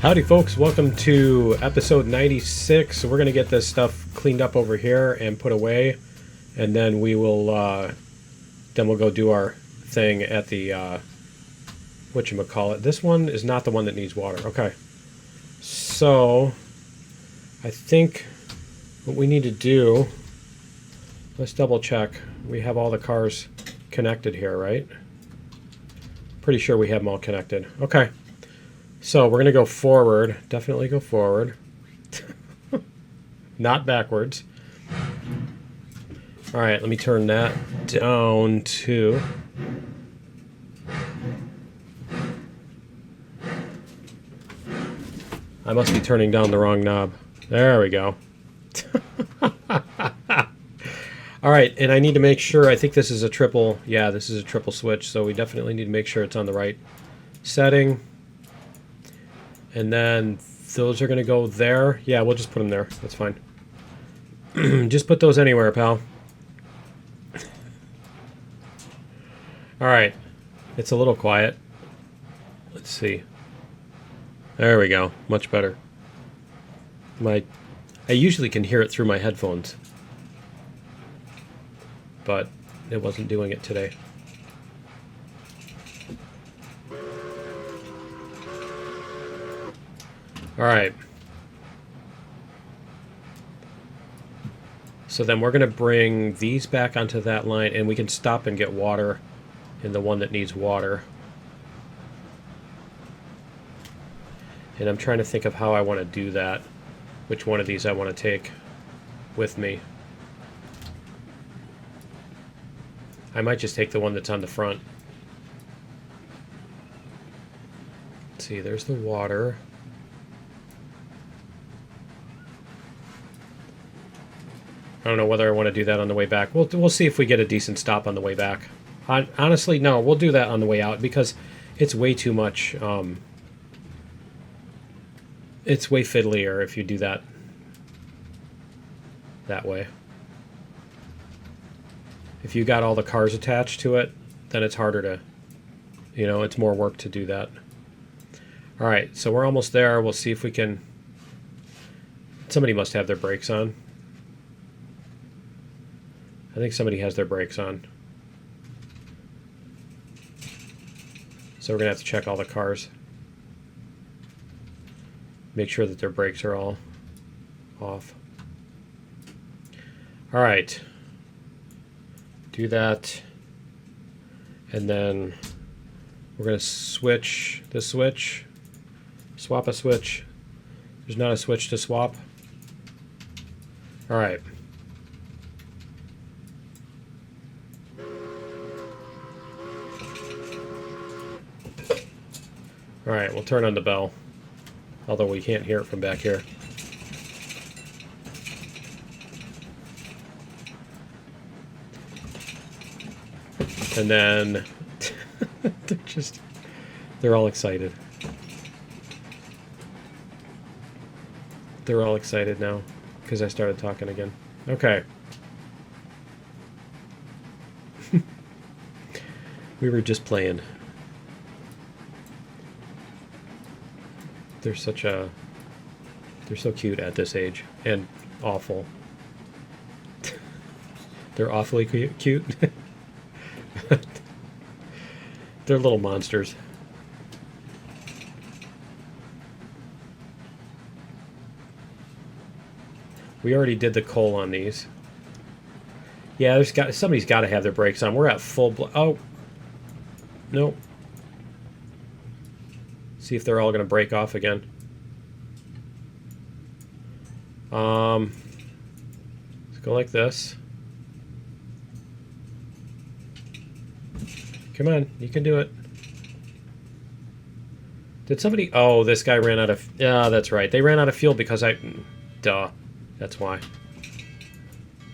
Howdy folks, welcome to episode 96. We're going to get this stuff cleaned up over here and put away, and then we will we'll go do our thing at the whatchamacallit. This one is not the one that needs water. Okay. So I think what we need to do, let's double check. We have all the cars connected here, right? Pretty sure we have them all connected. Okay. So we're going to go forward. Definitely go forward. Not backwards. All right, let me turn that down to... I must be turning down the wrong knob. There we go. All right, and I need to make sure, I think this is a triple, yeah, this is a triple switch, so we definitely need to make sure it's on the right setting. And then those are going to go there. Yeah, we'll just put them there. That's fine. Just put those anywhere, pal. All right. It's a little quiet. Let's see. There we go. Much better. I usually can hear it through my headphones, but it wasn't doing it today. All right. So then we're going to bring these back onto that line, and we can stop and get water in the one that needs water. And I'm trying to think of how I want to do that, which one of these I want to take with me. I might just take the one that's on the front. Let's see, there's the water. I don't know whether I want to do that on the way back. We'll see if we get a decent stop on the way back. Honestly, no, we'll do that on the way out because it's way too much. It's way fiddlier if you do that way. If you got all the cars attached to it, then it's harder to, it's more work to do that. All right, so we're almost there. We'll see if we can... Somebody must have their brakes on. I think somebody has their brakes on. So we're going to have to check all the cars. Make sure that their brakes are all off. All right. Do that. And then we're going to switch the switch. Swap a switch. There's not a switch to swap. All right. All right, we'll turn on the bell, although we can't hear it from back here. And then they're all excited. They're all excited now because I started talking again. Okay. We were just playing. They're so cute at this age, and awful. They're awfully cute. They're little monsters. We already did the coal on these. Yeah, somebody's got to have their brakes on. We're at full oh. Nope. See if they're all going to break off again. Let's go like this. Come on, you can do it. Did somebody... Oh, this guy ran out of... Yeah, that's right. They ran out of fuel because I... Duh. That's why.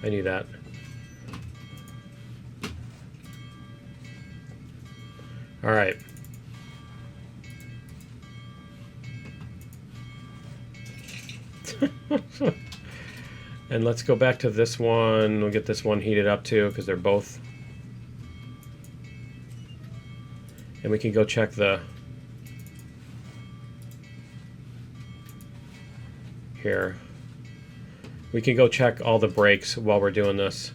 I knew that. All right. And let's go back to this one. We'll get this one heated up too, because they're both. And we can go check the Here. We can go check all the brakes while we're doing this.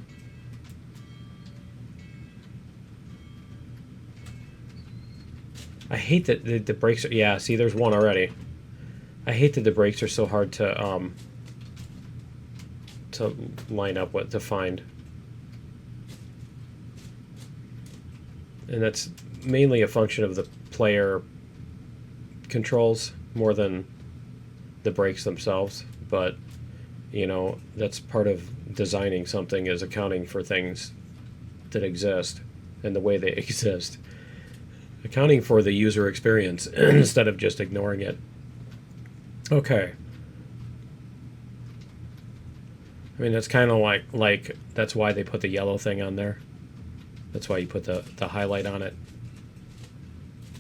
I hate that the brakes are... Yeah, see, there's one already. I hate that the brakes are so hard to line up with, to find. And that's mainly a function of the player controls more than the brakes themselves. But, you know, that's part of designing something, is accounting for things that exist and the way they exist. Accounting for the user experience instead of just ignoring it. Okay. I mean, that's kind of like that's why they put the yellow thing on there. That's why you put the highlight on it,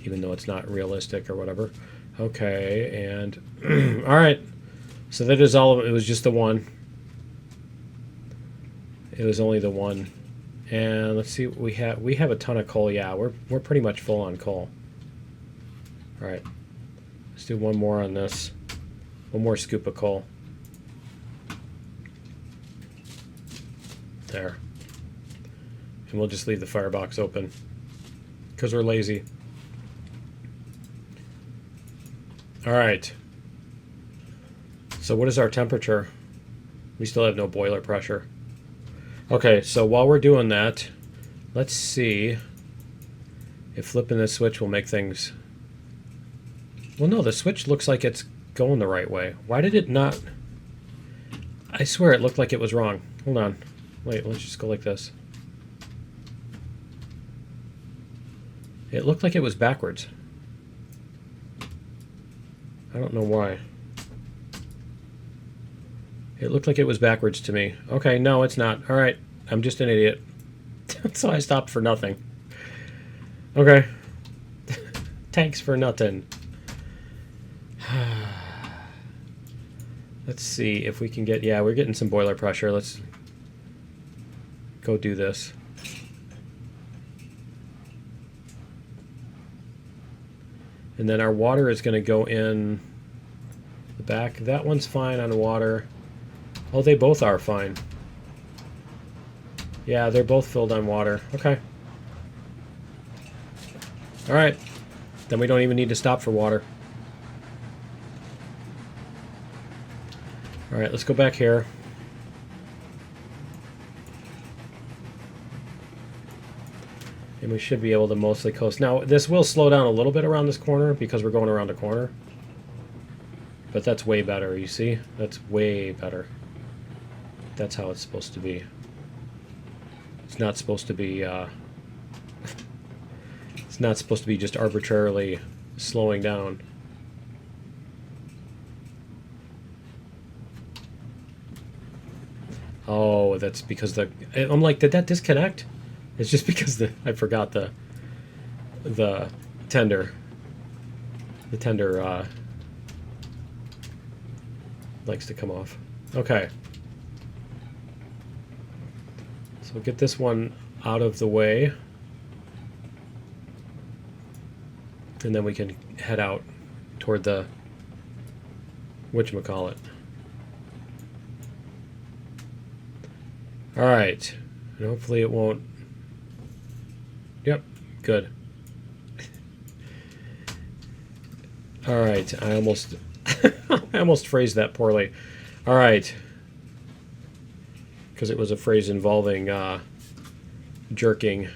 even though it's not realistic or whatever. Okay, and all right. So that is all. It was just the one. It was only the one. And let's see what we have. We have a ton of coal. Yeah, we're pretty much full on coal. All right. Let's do one more on this. One more scoop of coal. There. And we'll just leave the firebox open because we're lazy. All right. So what is our temperature? We still have no boiler pressure. Okay, so while we're doing that, let's see if flipping this switch will make things... Well, no, the switch looks like it's going the right way. Why did it not... I swear it looked like it was wrong. Hold on. Wait, let's just go like this. It looked like it was backwards. I don't know why. It looked like it was backwards to me. Okay, no, it's not. All right, I'm just an idiot. So I stopped for nothing. Okay. Thanks for nothing. Let's see if we can get... Yeah, we're getting some boiler pressure. Let's go do this. And then our water is going to go in the back. That one's fine on water. Oh, they both are fine. Yeah, they're both filled on water. Okay. All right. Then we don't even need to stop for water. All right, let's go back here. And we should be able to mostly coast. Now, this will slow down a little bit around this corner because we're going around a corner. But that's way better, you see? That's way better. That's how it's supposed to be. It's not supposed to be, it's not supposed to be just arbitrarily slowing down. Oh, that's because I'm like, did that disconnect? It's just because I forgot the tender. The tender likes to come off. Okay. So we'll get this one out of the way. And then we can head out toward the whatchamacallit. All right. And hopefully it won't... Yep, good. All right, I almost I almost phrased that poorly. All right. Because it was a phrase involving jerking.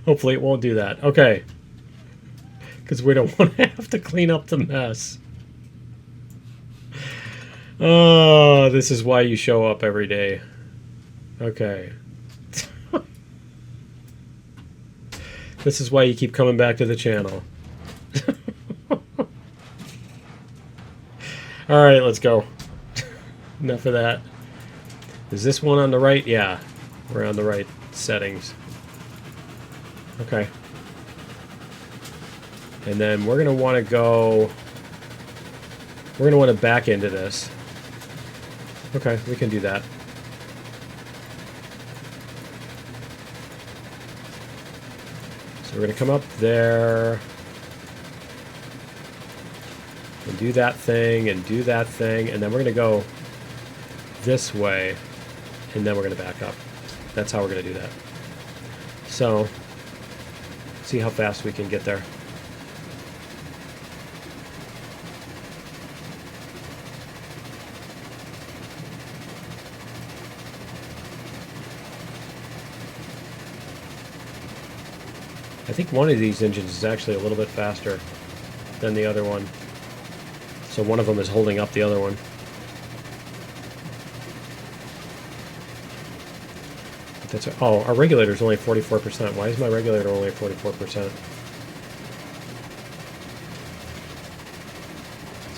Hopefully it won't do that. Okay. Because we don't want to have to clean up the mess. Oh, this is why you show up every day. Okay. This is why you keep coming back to the channel. Alright, let's go. Enough of that. Is this one on the right? Yeah. We're on the right settings. Okay. And then we're going to want to go... We're going to want to back into this. Okay, we can do that. So we're going to come up there. and do that thing, and do that thing, and then we're going to go this way, and then we're going to back up. That's how we're going to do that. So, see how fast we can get there. I think one of these engines is actually a little bit faster than the other one. So one of them is holding up the other one. That's oh, our regulator is only 44%. Why is my regulator only at 44%? So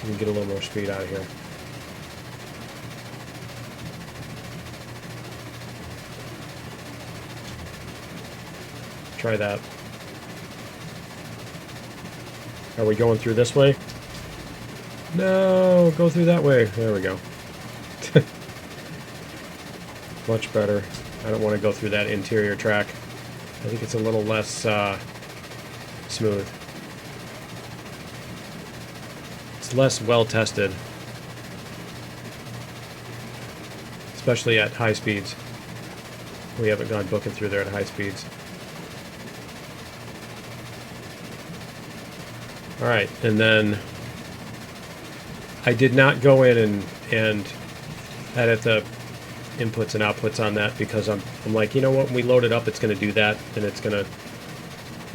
we can get a little more speed out of here. Try that. Are we going through this way? No, go through that way. There we go. Much better. I don't want to go through that interior track. I think it's a little less smooth. It's less well tested. Especially at high speeds. We haven't gone booking through there at high speeds. Alright, and then I did not go in and edit the inputs and outputs on that because I'm like, you know what, when we load it up, it's going to do that, and it's going to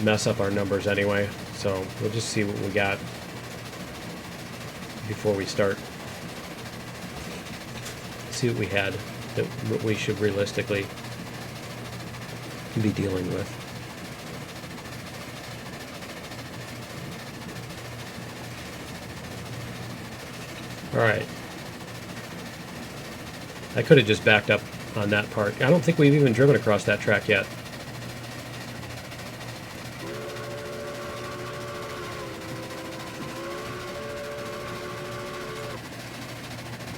mess up our numbers anyway. So we'll just see what we got before we start. See what we had that what we should realistically be dealing with. Alright. I could have just backed up on that part. I don't think we've even driven across that track yet.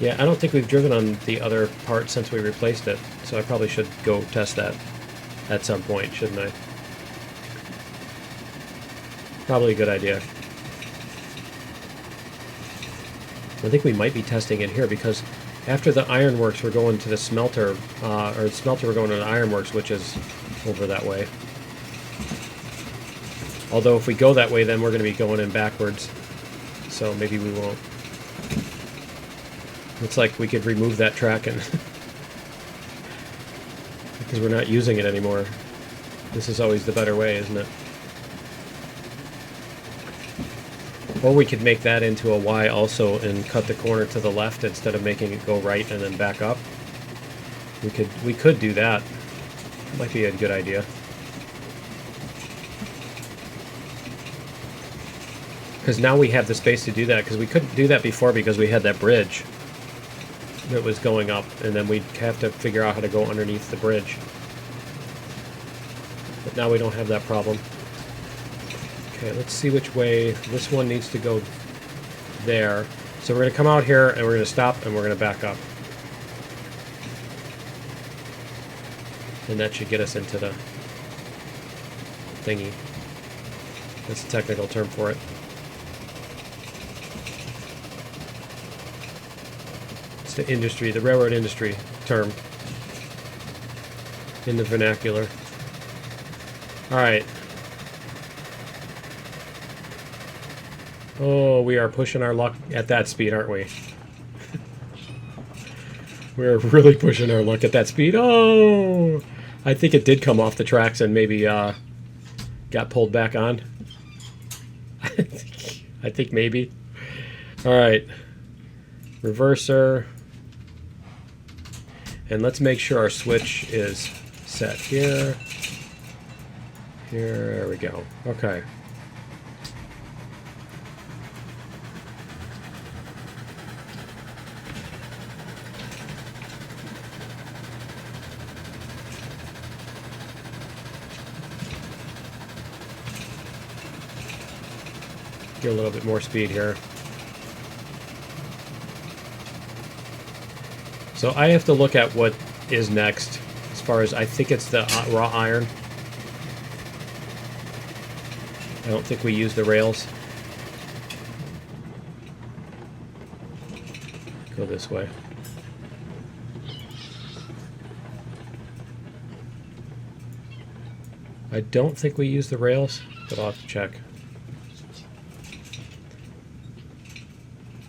Yeah, I don't think we've driven on the other part since we replaced it, so I probably should go test that at some point, shouldn't I? Probably a good idea. I think we might be testing it here because after the ironworks we're going to the smelter, or the smelter we're going to the ironworks, which is over that way. Although if we go that way, then we're going to be going in backwards, so maybe we won't. It's like we could remove that track and because we're not using it anymore. This is always the better way, isn't it? Or we could make that into a Y also and cut the corner to the left instead of making it go right and then back up. We could do that. Might be a good idea. Because now we have the space to do that, because we couldn't do that before because we had that bridge that was going up, and then we'd have to figure out how to go underneath the bridge. But now we don't have that problem. Okay, let's see which way. This one needs to go there. So we're going to come out here, and we're going to stop, and we're going to back up. And that should get us into the thingy. That's the technical term for it. It's the industry, the railroad industry term in the vernacular. Alright. Oh, we are pushing our luck at that speed, aren't we? We're really pushing our luck at that speed. Oh! I think it did come off the tracks and maybe got pulled back on. I think maybe. Alright. Reverser. And let's make sure our switch is set here. Here, there we go. Okay. Get a little bit more speed here. So I have to look at what is next, as far as I think it's the raw iron. I don't think we use the rails. Go this way. I don't think we use the rails, but I'll have to check.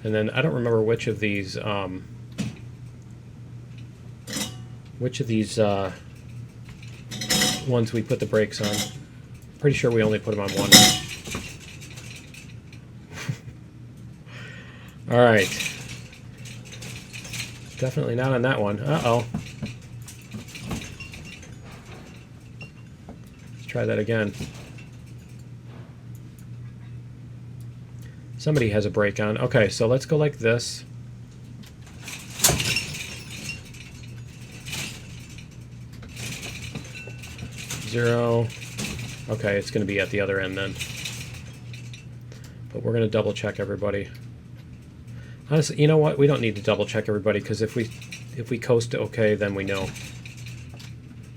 And then I don't remember which of these ones we put the brakes on. Pretty sure we only put them on one. All right. Definitely not on that one. Uh-oh. Let's try that again. Somebody has a brake on. Okay, so let's go like this. Zero. Okay, it's going to be at the other end then. But we're going to double check everybody. Honestly, you know what? We don't need to double check everybody, because if we coast to okay, then we know.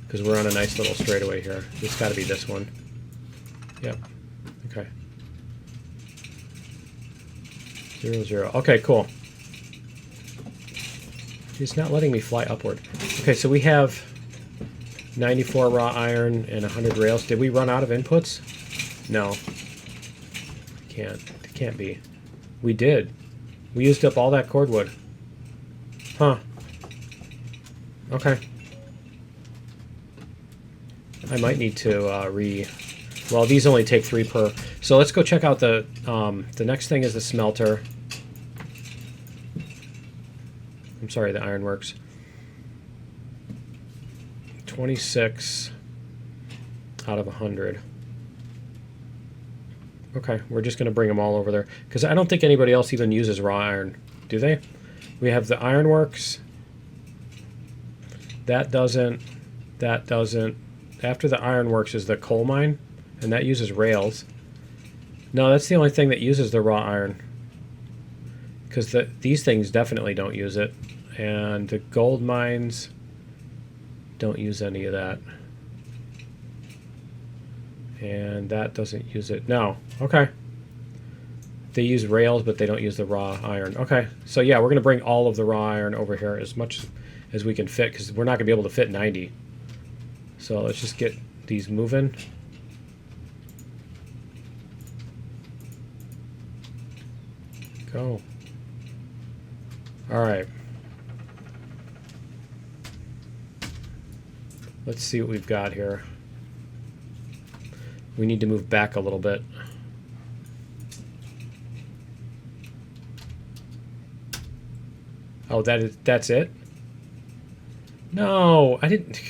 Because we're on a nice little straightaway here. It's got to be this one. Yep. Okay. 0, 0. Okay, cool. It's not letting me fly upward. Okay, so we have 94 raw iron and 100 rails. Did we run out of inputs? No. Can't. It can't be. We did. We used up all that cordwood. Huh. Okay. I might need to well, these only take 3 per. So let's go check out the next thing is the smelter. I'm sorry, the ironworks. 26 out of 100. Okay, we're just going to bring them all over there. Because I don't think anybody else even uses raw iron. Do they? We have the ironworks. That doesn't. That doesn't. After the ironworks is the coal mine. And that uses rails. No, that's the only thing that uses the raw iron. Because these things definitely don't use it. And the gold mines don't use any of that. And that doesn't use it. No. Okay. They use rails, but they don't use the raw iron. Okay. So yeah, we're going to bring all of the raw iron over here as much as we can fit, because we're not going to be able to fit 90. So let's just get these moving. Go. All right. Let's see what we've got here. We need to move back a little bit. Oh, that's it? No, I didn't.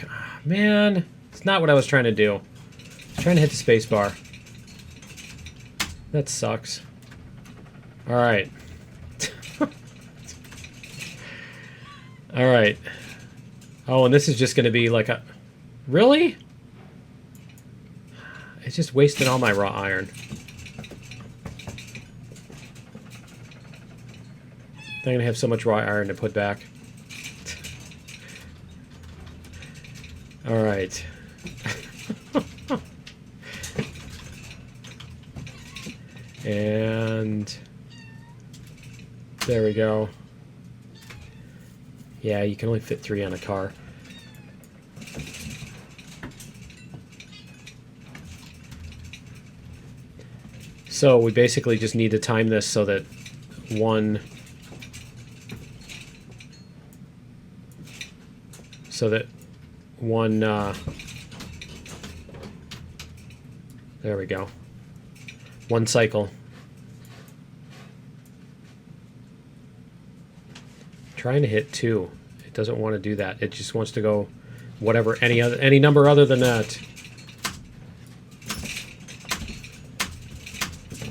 Man, it's not what I was trying to do. I'm trying to hit the space bar. That sucks. All right. All right. Oh, and this is just going to be like a... Really? It's just wasting all my raw iron. I'm going to have so much raw iron to put back. All right. And there we go. Yeah, you can only fit 3 on a car. So we basically just need to time this so that one there we go. One cycle. Trying to hit 2. It doesn't want to do that. It just wants to go whatever, any number other than that.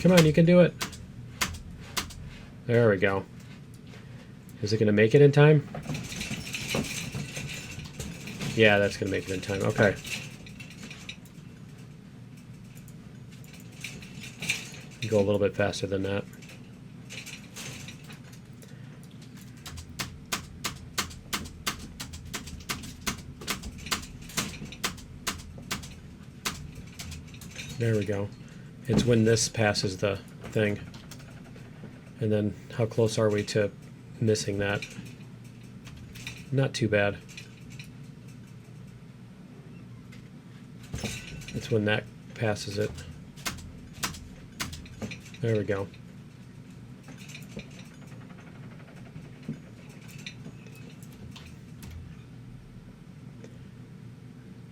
Come on, you can do it. There we go. Is it going to make it in time? Yeah, that's going to make it in time. Okay. Go a little bit faster than that. There we go. It's when this passes the thing. And then how close are we to missing that. Not too bad. That's when that passes it. There we go.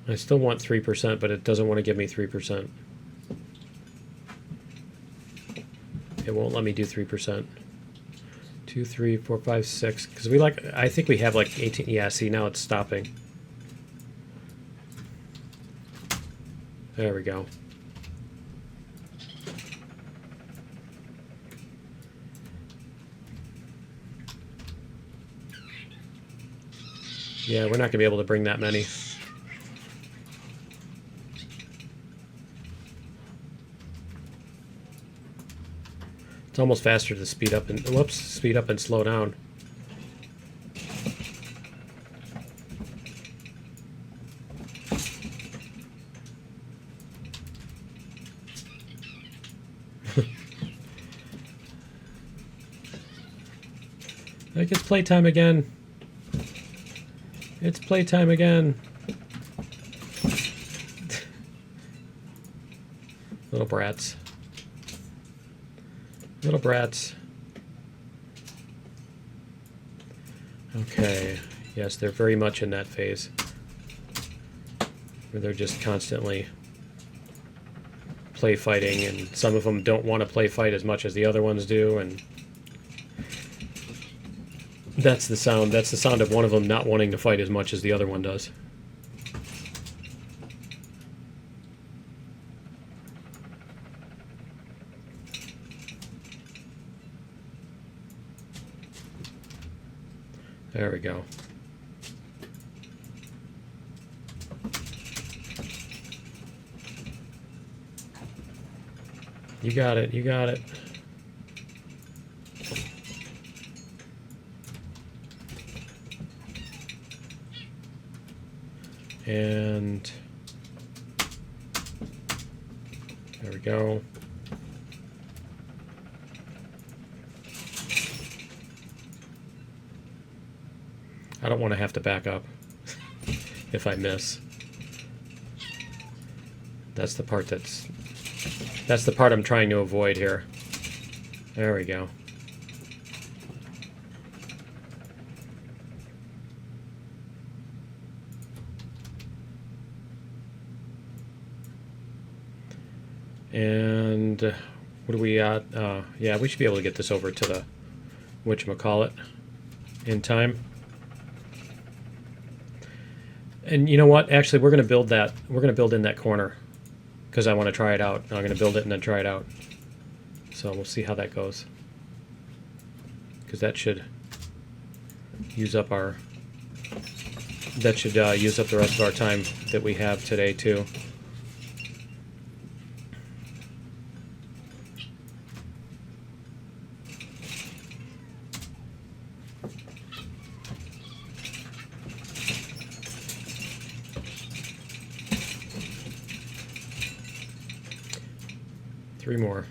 I still want 3%, but it doesn't want to give me 3%. It won't let me do 3%. 2, 3, 4, 5, 6. Because we like, I think we have like 18. Yeah, see, now it's stopping. There we go. Yeah, we're not going to be able to bring that many. It's almost faster to speed up and speed up and slow down. Like, it's playtime again. It's playtime again. Little brats. Little brats. Okay. Yes, they're very much in that phase. Where they're just constantly play fighting, and some of them don't want to play fight as much as the other ones do, and that's the sound. That's the sound of one of them not wanting to fight as much as the other one does. There we go. You got it, you got it. And there we go. I don't want to have to back up if I miss. That's the part I'm trying to avoid here. There we go. And what are we at? Yeah, we should be able to get this over to the whatchamacallit in time. And you know what? Actually, we're going to build that. We're going to build in that corner because I want to try it out. I'm going to build it and then try it out. So we'll see how that goes. Because that should use up our. That should use up the rest of our time that we have today too. Three more.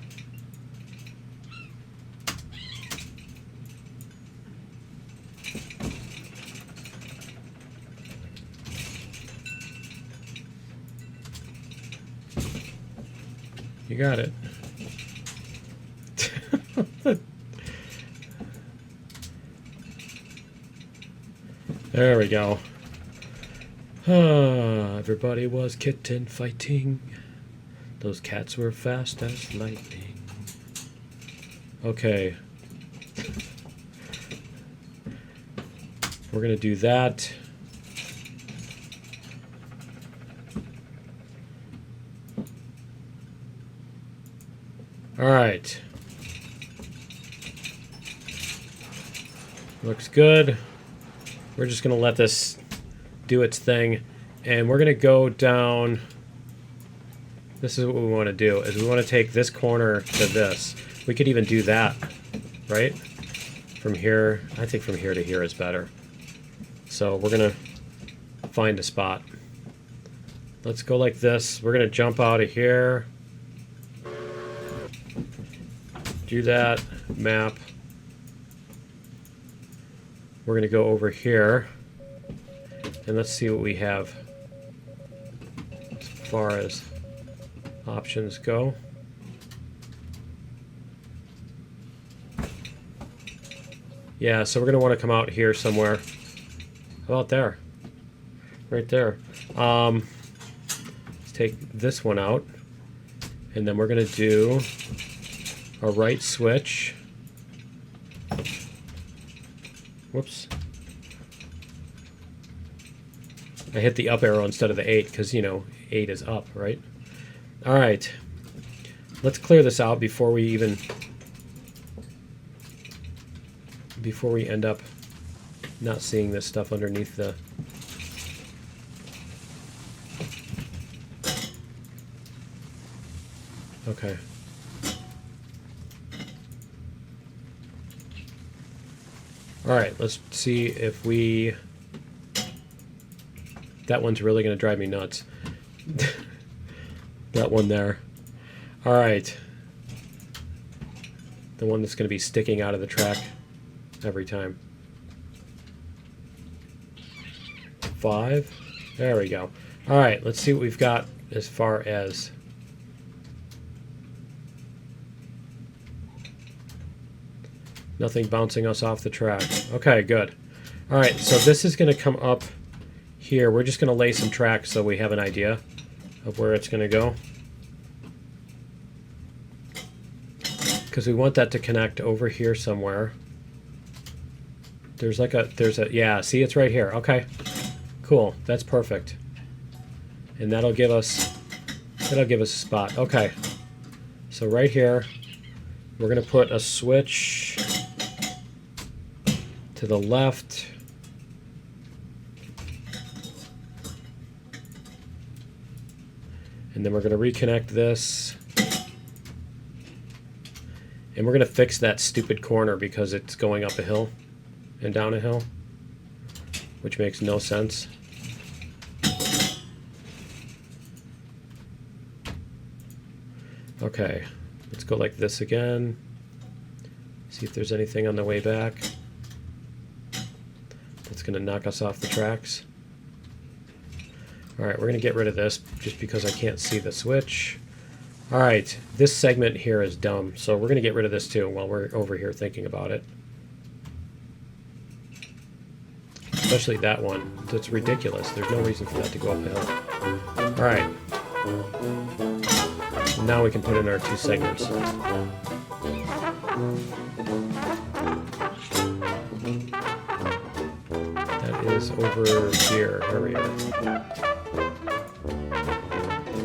You got it. There we go. Everybody was kitten fighting. Those cats were fast as lightning. Okay. We're going to do that. All right. Looks good. We're just going to let this do its thing. And we're going to go down. This is what we want to do, is we want to take this corner to this. We could even do that, right? From here, I think from here to here is better. So we're going to find a spot. Let's go like this. We're going to jump out of here. Do that, map. we're going to go over here and let's see what we have as far as options go. Yeah, so we're going to want to come out here somewhere. How about there? Right there. Let's take this one out. And then we're going to do a right switch. Whoops. I hit the up arrow instead of the 8 because, you know, 8 is up, right? All right. Let's clear this out before we end up not seeing this stuff underneath the... Okay. All right, let's see if we... That one's really going to drive me nuts. That one there. All right. The one that's going to be sticking out of the track every time. 5. There we go. All right, let's see what we've got as far as... Nothing bouncing us off the track. Okay, good. All right, so this is going to come up here. We're just going to lay some tracks so we have an idea of where it's going to go. Because we want that to connect over here somewhere. There's yeah, see, it's right here. Okay, cool. That's perfect. And that'll give us a spot. Okay, so right here, we're going to put a switch to the left. And then we're going to reconnect this. And we're going to fix that stupid corner because it's going up a hill and down a hill, which makes no sense. Okay, let's go like this again. See if there's anything on the way back that's going to knock us off the tracks. All right, we're going to get rid of this just because I can't see the switch. All right, this segment here is dumb, so we're going to get rid of this too while we're over here thinking about it. Especially that one. That's ridiculous. There's no reason for that to go up a hill. All right. Now we can put in our 2 segments. That is over here. Here we are.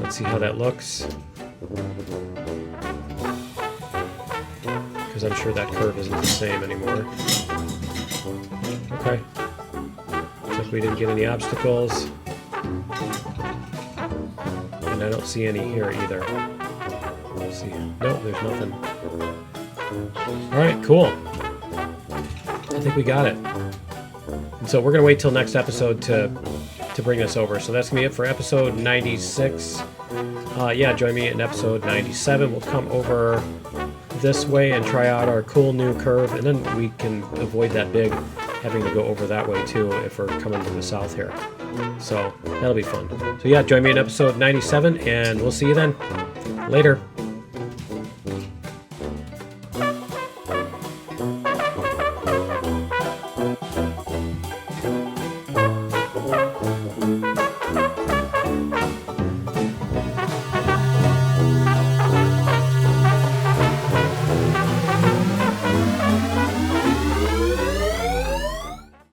Let's see how that looks. Because I'm sure that curve isn't the same anymore. Okay. Looks like we didn't get any obstacles. And I don't see any here either. Let's see. Nope, there's nothing. Alright, cool. I think we got it. And so we're going to wait till next episode to bring this over. So that's going to be it for episode 96. Yeah, join me in episode 97. We'll come over this way and try out our cool new curve, and then we can avoid that big having to go over that way too if we're coming to the south here. So that'll be fun. So yeah, join me in episode 97, and we'll see you then. Later.